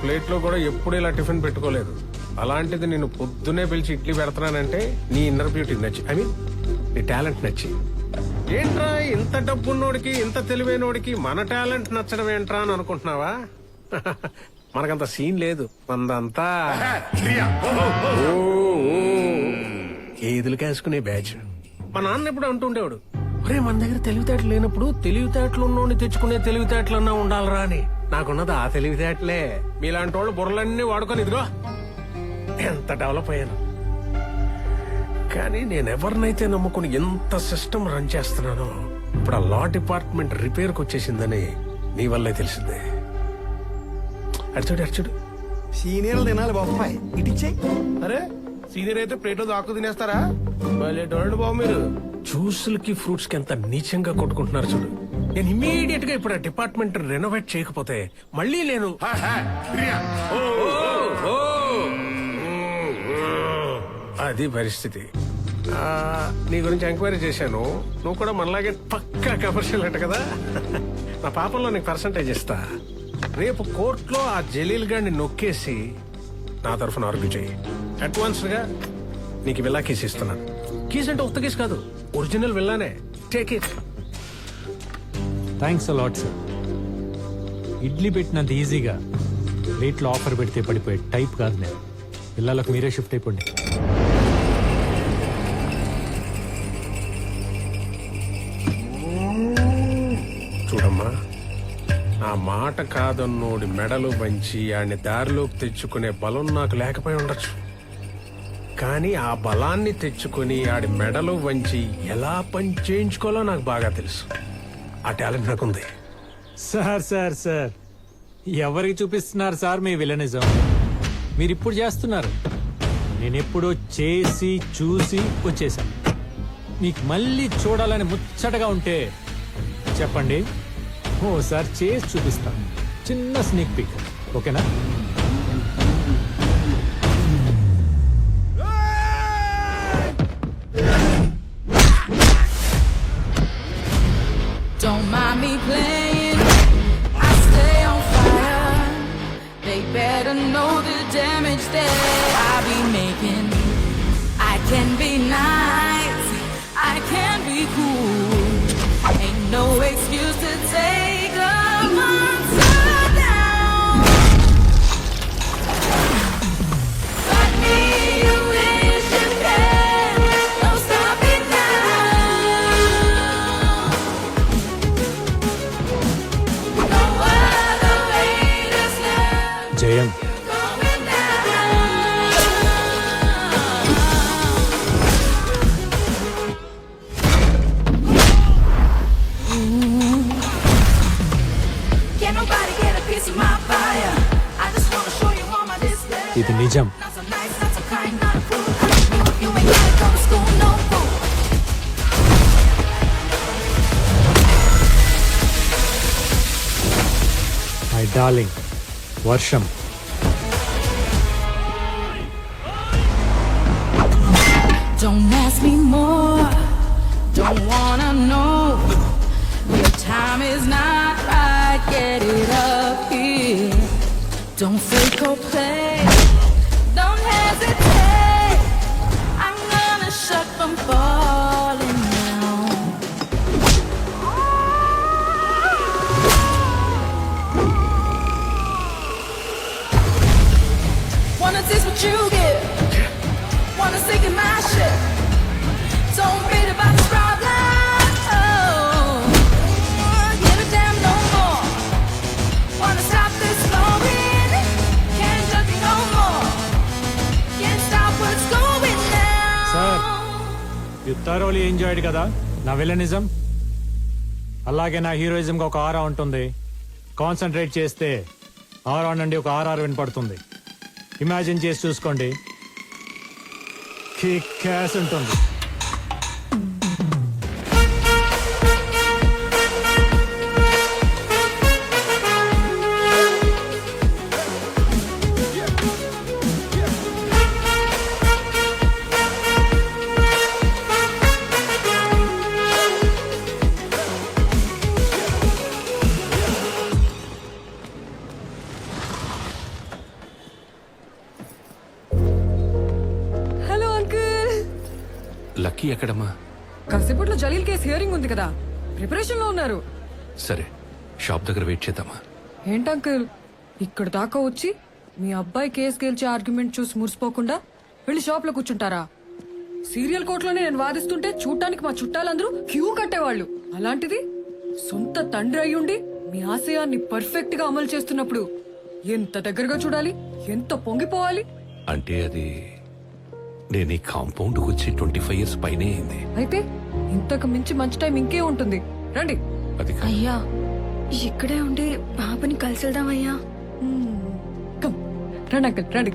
ప్లేట్లో కూడా ఎప్పుడు ఇలా టిఫిన్ పెట్టుకోలేదు. అలాంటిది నేను పొద్దునే పిలిచి ఇడ్లీ పెడతానంటే నీ ఇన్నర్ బ్యూటీ నచ్చి, ఐ మీన్ నీ టాలెంట్ నచ్చి. ఏంట్రా ఇంత డబ్బున్నోడికి ఇంత తెలివైనోడికి మన టాలెంట్ నచ్చడం ఏంట్రా అని అనుకుంటున్నావా? మనకంత సీన్ లేదు. మందంతా ఏదులు కాసుకునే బ్యాచ్. మా నాన్న ఎప్పుడు అంటుండేవాడు, ఒరే మన దగ్గర తెలివితేటలు లేనప్పుడు తెలివితేటలు ఉన్నోడిని తెచ్చుకునే తెలివితేటలన్నా ఉండాలరా అని. నాకున్నది ఆ తెలివితేటలే. మీలాంటి వాళ్ళు బుర్రలన్నీ వాడుకొని ఇదిగో ఎంత డెవలప్ అయ్యాను. కానీ నేను ఎవరినైతే నమ్ముకుని ఎంత సిస్టమ్ రన్ చేస్తున్నానో ఇప్పుడు ఆ లా డిపార్ట్మెంట్ రిపేర్కి వచ్చేసిందని నీ వల్లే తెలిసిందే. అర్చుడు సీనియర్లు తినాలి బాబాయ్, ఇటిచ్చే. అరే సీనియర్ అయితే ప్లేట్లో దాక్కు తినేస్తారా? భలేటోళ్ళు బాబు మీరు. జ్యూసులకి ఫ్రూట్స్ కి ఎంత నీచంగా కొట్టుకుంటున్నారు చూడు. నేను ఇమీడియట్ గా ఇప్పుడు ఆ డిపార్ట్మెంట్ రెనోవేట్ చేయకపోతే మళ్ళీ నేను అది పరిస్థితి. నీ గురించి ఎంక్వైరీ చేశాను. నువ్వు కూడా మనలాగే పక్కా కమర్షియల్ అంట కదా. నా పాపంలో నీకు పర్సంటేజ్ ఇస్తా. రేపు కోర్టులో ఆ జలీల్ గారిని నొక్కేసి నా తరఫున ఆర్గ్యూ చేయి. అడ్వాన్స్ గా నీకు విల్లా కేసు ఇస్తున్నాను. కేసు అంటే ఉత్త కేసు కాదు, ఒరిజినల్ విల్లానే. Take it. Thanks a lot sir. Idli పెట్టినంత ఈజీగా ప్లేట్లో ఆఫర్ పెడితే పడిపోయే టైప్ కాదు నేను. పిల్లలకు మీరే షిఫ్ట్ అయిపోండి. చూడమ్మా, నా మాట కాదన్నోడి మెడలు వంచి ఆడిని దారిలోకి తెచ్చుకునే బలం నాకు లేకపోయి ఉండొచ్చు. కానీ ఆ బలాన్ని తెచ్చుకుని ఆడి మెడలు వంచి ఎలా పని చేయించుకోవాలో నాకు బాగా తెలుసు. ఆ టాలెంట్ నాకుంది. సార్ సార్ సార్ ఎవరికి చూపిస్తున్నారు సార్ మీ విలనిజం? మీరు ఇప్పుడు చేస్తున్నారు. నేను ఎప్పుడో చేసి చూసి వచ్చేసాను. మీకు మళ్ళీ చూడాలని ముచ్చటగా ఉంటే చెప్పండి, ఓసారి చేసి చూపిస్తాను. చిన్న స్నీక్ పిక్, ఓకేనా? Don't mind me playing, I stay on fire. They better know the damage that I be making. I can be nice, I can be cool. Ain't no excuse to take a monster down. But me, you wish you can. Don't stop it now. No other way to stop జయం, going down. Can't nobody get a piece of my fire. I just wanna show you all my display. ఇది నిజం. Not so nice, not so kind, not a fool. You ain't gotta go to school, no fool. My darling వర్షం. Don't ask me more, don't wanna know. Your time is not right, get it up here. Don't fake or play, don't hesitate. I'm gonna shut from falling down. Wanna taste what you get, wanna sink in my ship. Don't beat about this problem. Oh, give a damn no more. Wanna stop this flowing? Can't judge me no more. Can't stop what's going down. Sir. You thoroughly enjoyed కదా నా villainism? అలాగే నా హీరోయిజంగా ఒక ఆరా ఉంటుంది. Concentrate చేస్తే ఆరా నుండి ఒక RR వినపడుతుంది. ఇమాజిన్ చేసి చూసుకోండి, కిక్ యాస్ ఉంటుంది. లక్కీ ఎక్కడమ్మా? కాసేపట్లో జలీల్ కేసు హియరింగ్ ఉంది కదా, ప్రిపరేషన్ లో ఉన్నారు. సరే, షాప్ దగ్గర వెయిట్ చేద్దామా? ఏంటంకుల్ ఇక్కడ దాకా వచ్చి మీ అబ్బాయి కేసు గెలిచే ఆర్గ్యుమెంట్ చూసి మురిసిపోకుండా వెళ్ళి షాప్ లో కూర్చుంటారా? సీరియల్ కోర్టులోనే నేను వాదిస్తుంటే చూడటానికి మా చుట్టాలందరూ క్యూ కట్టేవాళ్ళు. అలాంటిది సొంత తండ్రి అయ్యుండి మీ ఆశయాన్ని పర్ఫెక్ట్ గా అమలు చేస్తున్నప్పుడు ఎంత దగ్గరగా చూడాలి, ఎంత పొంగిపోవాలి. అంటే అది నేను ఈ కాంపౌండ్కి వచ్చి 25 years పైనే అయింది. అయితే ఇంతకు మించి మంచి టైం ఇంకే ఉంటుంది. రండి. అది కాదు. అయ్యా ఇక్కడే ఉండి బాబుని కలిసి వెళ్దాం అయ్యా. కమ్ రండి అంకుల్ రండి.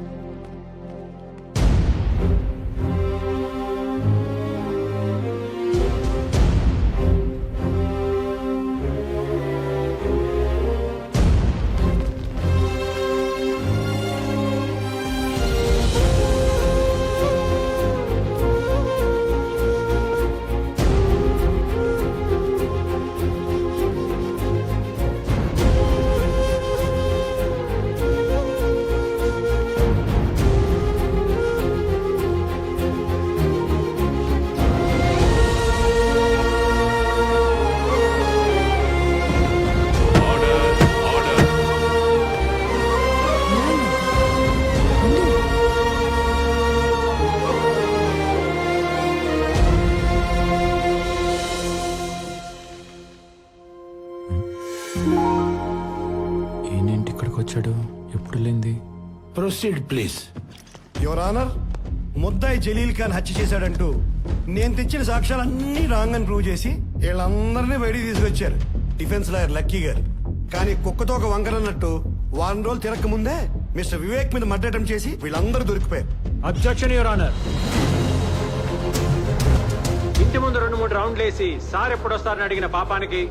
ఏంటి ఇక్కడికి వచ్చాడు? ఎప్పుడు లేంది? Proceed please. యువర్ ఆనర్, ముద్దాయి జలీల్ ఖాన్ హత్య చేశాడంటూ నేను తెచ్చిన సాక్ష్యాలన్నీ రాంగ్ అని ప్రూవ్ చేసి వీళ్ళందరినీ బయటికి తీసుకొచ్చారు డిఫెన్స్ లాయర్ లక్కీ గారు. కానీ కుక్కతో ఒక వంకరన్నట్టు వారం రోజులు తిరగక ముందే మిస్టర్ వివేక్ మీద మర్డర్ అటెంప్ట్ చేసి వీళ్ళందరూ దొరికిపోయారు. Objection your honour. ఇంటి ముందు 2-3 రౌండ్లు వేసి సార్ ఎప్పుడు వస్తారని అడిగిన పాపానికి,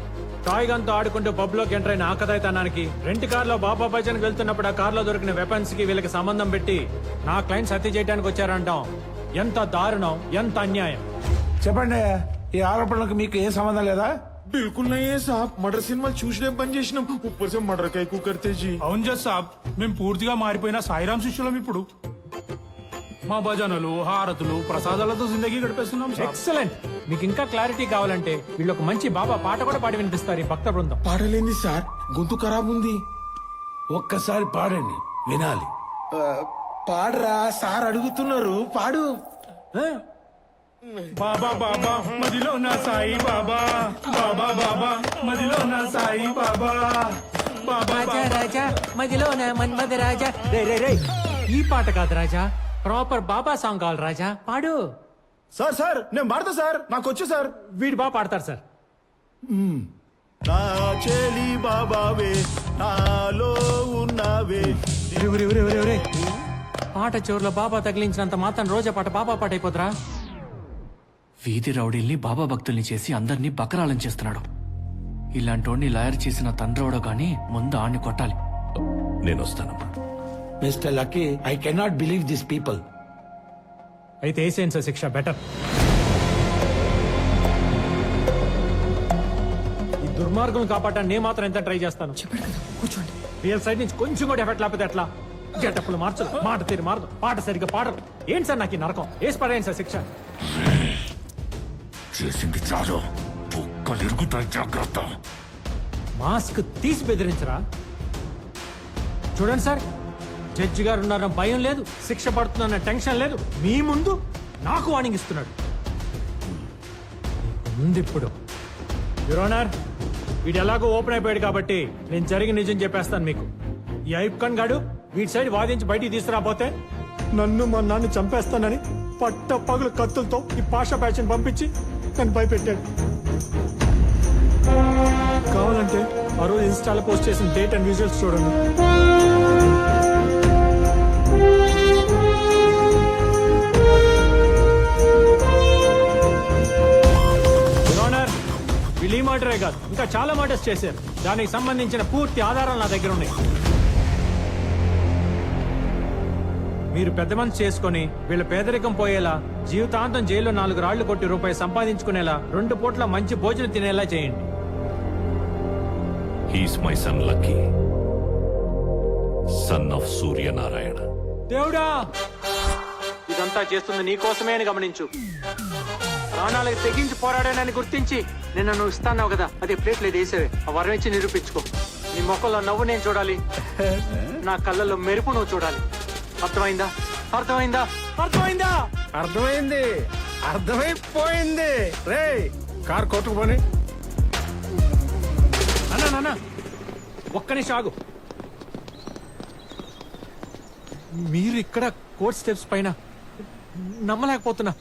టాయ్ గన్ తో ఆడుకుంటూ పబ్ లోకి ఎంటర్ అయిన ఆకదాయితనానికి, రెంట్ కార్ లో బాబా భజన్ వెళ్తున్నప్పుడు ఆ కార్ లో దొరికిన వెపన్స్ కి వీళ్ళకి సంబంధం పెట్టి నా క్లయింట్స్ హత్య చేయడానికి వచ్చారంటాం. ఎంత దారుణం, ఎంత అన్యాయం. చెప్పండి, ఈ ఆరోపణలకు మీకు ఏం సంబంధం లేదా? बिल्कुल नहीं है साहब. मर्डर సినిమాలు చూసినే పని చేసినాం. ऊपर से मर्डर का ఎక్కువ करते जी. అవును జస్ సాబ్, మేము పూర్తిగా మారిపోయిన సాయిరాం శిష్యులం. ఇప్పుడు మా భజనలు, హారతులు, ప్రసాదాలతో జిందగీ గడిపేస్తున్నాం సాబ్. ఎక్సలెంట్. మీకు ఇంకా క్లారిటీ కావాలంటే వీళ్ళు ఒక మంచి బాబా పాట కూడా పాడి వినిపిస్తారు ఈ భక్త బృందం. పాడలేంది సార్, గొంతు ఖరాబ్ ఉంది. ఒక్కసారి పాడండి, వినాలి. పాడరా సార్ అడుగుతున్నారు, పాడు. బాబా బాబా మదిలో నా సాయి బాబా, బాబా బాబా మదిలో నా సాయి బాబా, బాబా రాజా మదిలో నా మన్మద రాజా. రే రే రే, ఈ పాట కాదు రాజా, ప్రాపర్ బాబా సాంగ్ కావాలి రాజా, పాడు. సార్ సార్ నేను పాడతా సార్, నాకు వచ్చు సార్. వీడు బాగా పాడతారు సార్. నా చెలి బాబావే నాలో ఉన్నావే. పాట చివరిలో బాబా తగిలించినంత మాత్రం రోజా పాట బాబా పాట అయిపోతురా? వీధి రౌడీల్ని బాబా భక్తుల్ని చేసి అందరినీ బకరాలం చేస్తున్నాడు. ఇలాంటోడిని లాయర్ చేసిన తండ్రోడో గాని ముందు ఆడిని కొట్టాలి. నేను వస్తానమ్మా. Mister lucky, I cannot believe this people. అయితే వేసేయండి సార్ శిక్ష, బెటర్. ఈ దుర్మార్గులను కాపాడటానికి నేను మాత్రం ఎంత ట్రై చేస్తాను. చెప్పాడు కదా, కూర్చోండి. రియల్ సైడ్ నుంచి కొంచెం కూడా ఎఫెక్ట్ లేకపోతే ఎట్లా? గెటప్పులు మార్చదు, మాట తీరు మారదు, పాట సరిగ్గా పాడరు. ఏంటి సార్ నాకు ఈ నరకం? వేసి పడేయండి సార్ శిక్ష. చేసింది చాలు, బుక్కలు ఇరుగుతాయి, జాగ్రత్త. మాస్క్ తీసి బెదిరించరా? చూడండి సార్, జడ్జి గారు ఉన్నారన్న భయం లేదు, శిక్ష పడుతుందన్న టెన్షన్ లేదు. మీ ముందు నాకు వార్నింగ్ ఇస్తున్నాడు. ముందు ఇప్పుడు యువర్ ఆనర్, వీడు ఎలాగో ఓపెన్ అయిపోయాడు కాబట్టి నేను జరిగి నిజం చెప్పేస్తాను మీకు. ఈ ఐబ్ ఖాన్ గాడు వీడి సైడ్ వాదించి బయటికి తీసుకురాపోతే నన్ను మా నాన్న చంపేస్తానని పట్ట పగులు కత్తులతో ఈ పాషా ప్యాచ్ పంపించి నన్ను భయపెట్టాడు. కావాలంటే ఆ రోజు ఇన్స్టాలో పోస్ట్ చేసిన డేట్ అండ్ విజువల్స్ చూడండి. వీళ్ళు ఈ మర్డరే కాదు, ఇంకా చాలా మర్డర్స్ చేశారు. దానికి సంబంధించిన పూర్తి ఆధారాలు నా దగ్గర ఉన్నాయి. మీరు పెద్ద మనసు చేసుకుని వీళ్ళ పేదరికం పోయేలా, జీవితాంతం జైల్లో 4 రాళ్లు కొట్టి రూపాయి సంపాదించుకునేలా, 2 పూట్ల మంచి భోజనం తినేలా చేయండి. He's my son lucky, son of Suryanarayana. దేవుడా, ఇదంతా చేస్తుంది నీకోసమే అని గమనించు. ప్రాణాలకు తెగించి పోరాడానని గుర్తించి నిన్న నువ్వు ఇస్తాన్నావు కదా అదే ప్లేట్లు వేసేవే ఆ వరం ఇచ్చి నిరూపించుకో. నీ మొక్కలో నవ్వు నేను చూడాలి, నా కళ్ళల్లో మెరుపు నువ్వు చూడాలి. అర్థమైందా? అర్థమైందా? అర్థమైందా? అర్థమైంది, అర్థమైపోయింది. రే కార్ కొట్టుకుపోని. అన్నా నాన్న ఒక్క నిమిషం ఆగు. మీరు ఇక్కడ కోర్ట్ స్టెప్స్ పైన నమ్మలేకపోతున్నా.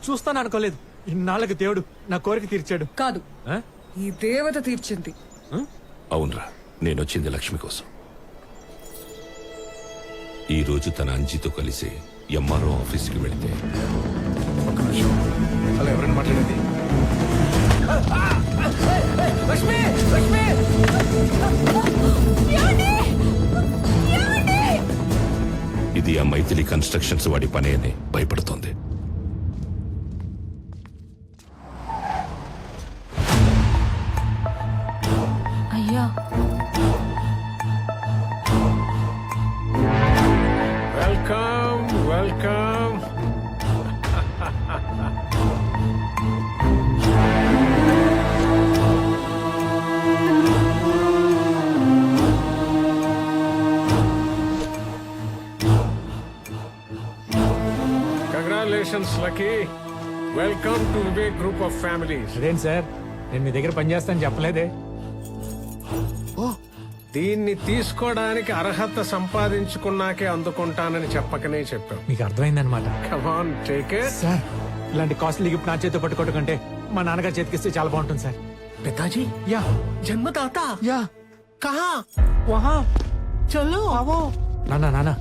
చూస్తాను అనుకోలేదు. ఇన్నాళ్ళకి దేవుడు నా కోరిక తీర్చాడు. కాదు, ఆ? ఈ దేవత తీర్చింది. అవునరా, నేనొచ్చింది లక్ష్మి కోసం. ఈ రోజు తన అంజితో కలిసి ఎంఆర్ఓ ఆఫీస్కి వెళితే అలా ఎవరైనా మాట్లాడేది? ఇది ఆ మైథిలి కన్స్ట్రక్షన్స్ వాడి పని అని భయపడుతోంది. అయ్యా welcome welcome. Congratulations lucky. Welcome to Vivek group of families. అదేంటి సార్, నేను మీ దగ్గర పనిచేస్తాను చెప్పలేదే. దీన్ని తీసుకోవడానికి అర్హత సంపాదించుకున్నాకే అందుకుంటానని చెప్పకనే చెప్పావు. మీకు అర్థమైందనమాట. Come on take it. Sir ఇలాంటి కాస్ట్లీ గిఫ్ట్ నా చేతితో పట్టుకోవడం కంటే మా నాన్నగారు చేతికిస్తే చాలా బాగుంటుంది సార్. పితాజీ యా జన్మదాత యా కహా వహా చలో అవో. నాన్న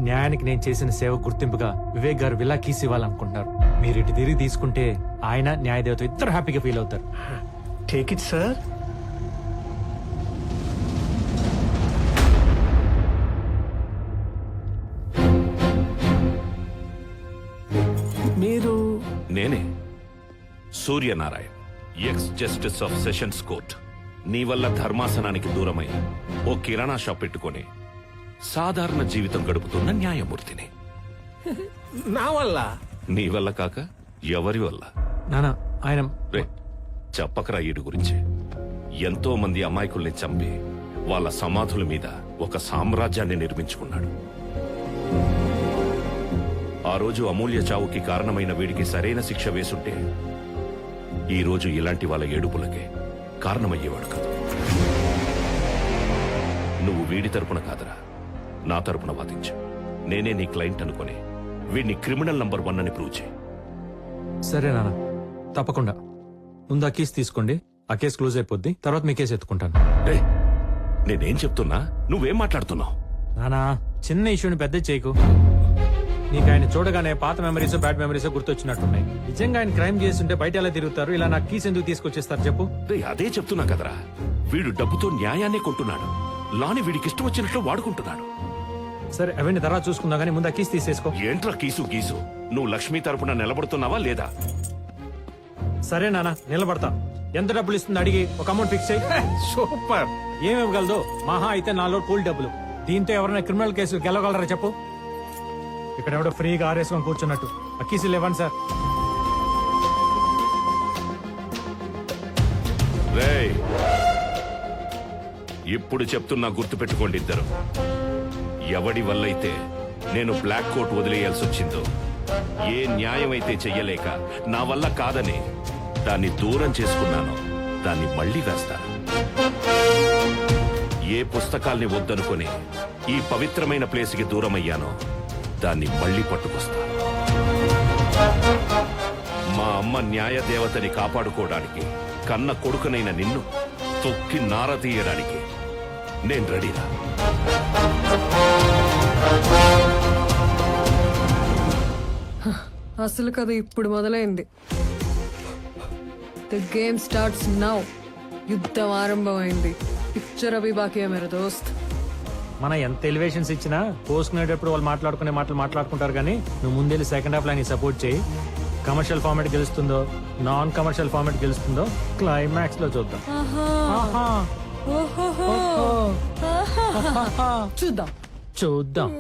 న్యాయానికి నేను చేసిన సేవ గుర్తింపుగా వివేక్ గారు విలా కీస్ ఇవ్వాలనుకుంటున్నారు. మీరు ఇటు తిరిగి తీసుకుంటే ఆయన న్యాయదేవత ఇద్దరు హ్యాపీగా ఫీల్ అవుతారు. Take it sir. మీరు నేనే Suryanarayan, X justice of sessions court. నీ వల్ల ధర్మాసనానికి దూరమై ఓ కిరాణా షాప్ పెట్టుకొని సాధారణ జీవితం గడుపుతున్న న్యాయమూర్తిని. నా వల్ల నీ వల్ల కాక ఎవరి వల్ల? నాన్న ఆయన రే చెప్పకరా ఈడు గురించి. ఎంతో మంది అమాయకుల్ని చంపి వాళ్ళ సమాధుల మీద ఒక సామ్రాజ్యాన్ని నిర్మించుకున్నాడు. ఆ రోజు అమూల్య చావుకి కారణమైన వీడికి సరైన శిక్ష వేసుంటే ఈ రోజు ఇలాంటి వాళ్ళ ఏడుపులకే కారణమయ్యేవాడు కాదు. నువ్వు వీడి తరపున కాదరా, నా తరపున వాదించు. నేనే నీ క్లయింట్ అనుకుని వీడిని క్రిమినల్ నంబర్ 1 అని ప్రూవ్ చేయి. సరే నాన్న తప్పకుండా. ముందు ఆ కేసు తీసుకోండి, ఆ కేసు క్లోజ్ అయిపోద్ది. తర్వాత మీ కేసు ఎత్తుకుంటాను. రే నేనేం చెప్తున్నా, నువ్వేం మాట్లాడుతున్నావు? నానా చిన్న ఇష్యూని పెద్ద చేయకు. నీకు ఆయన చూడగానే పాత మెమరీస్ బ్యాడ్ మెమరీస్ గుర్తొచ్చినట్టున్నాయి. నిజంగా ఆయన క్రైమ్ చేస్తుంటే బయట ఎలా తిరుగుతారు? ఇలా నాకు కీస్ ఎందుకు తీసుకొచ్చేస్తారు చెప్పు? రే అదే చెప్తున్నా కదరా, వీడు డబ్బుతో న్యాయాన్నే కొంటున్నాడు. లాని వీడికి ఇష్టం వచ్చినట్లు వాడుకుంటున్నాడు. సరే అవన్నీ తర్వాత చూసుకుందా కానీ ముందు ఆ కీస్ తీసేసుకో. ఏంట్రా కీసు గీసు? నువ్వు లక్ష్మీ తరపున నిలబడుతున్నావా లేదా? సరే నాన్న నిలబడతా. ఎంత డబ్బులు ఇస్తుంది అడిగి ఒక అమౌంట్ ఫిక్స్ చేయి. సూపర్. ఏమి ఇవ్వగలదు? మహా అయితే 4 కూల్ డబ్బులు. దీంతో ఎవరైనా క్రిమినల్ కేసులు గెలవగలరా చెప్పు? ఇక్కడ ఎవడో ఫ్రీగా ఆరేసుకొని కూర్చున్నట్టు. ఆ కీసులు ఇవ్వండి సార్. రేయ్ ఇప్పుడు చెప్తున్నా, గుర్తు పెట్టుకోండి ఇద్దరు. ఎవడి వల్లైతే నేను బ్లాక్ కోట్ వదిలేయాల్సి వచ్చిందో, ఏ న్యాయం అయితే చెయ్యలేక నా వల్ల కాదని దాన్ని దూరం చేసుకున్నానో దాన్ని మళ్ళీ వేస్తాను. ఏ పుస్తకాల్ని వద్దనుకొని ఈ పవిత్రమైన ప్లేస్కి దూరం అయ్యానో దాన్ని మళ్ళీ పట్టుకొస్తాను. మా అమ్మ న్యాయ దేవతని కాపాడుకోవడానికి కన్న కొడుకునైన నిన్ను తొక్కి నార తీయడానికి నేను రెడీరా. అసలు కథ ఇప్పుడు మొదలైంది. The game starts now. యుద్ధం ఆరంభమైంది. పిక్చర్ అభి బాకీ మేరా దోస్త్. మన ఎంత ఎలివేషన్స్ ఇచ్చినా పోసుకునేటప్పుడు వాళ్ళు మాట్లాడుకునే మాటలు మాట్లాడుకుంటారు కానీ నువ్వు ముందెళ్ళి సెకండ్ హాఫ్ లైన్ సపోర్ట్ చేయి. కమర్షియల్ ఫార్మాట్ గెలుస్తుందో నాన్ కమర్షియల్ ఫార్మాట్ గెలుస్తుందో క్లైమాక్స్ లో చూద్దాం. చూద్దాం. చూద్దాం.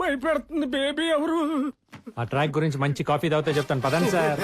భయపెడుతుంది బేబీ. ఎవరు? ఆ ట్రాక్ గురించి మంచి కాఫీ తాగితే చెప్తాను పదండి సార్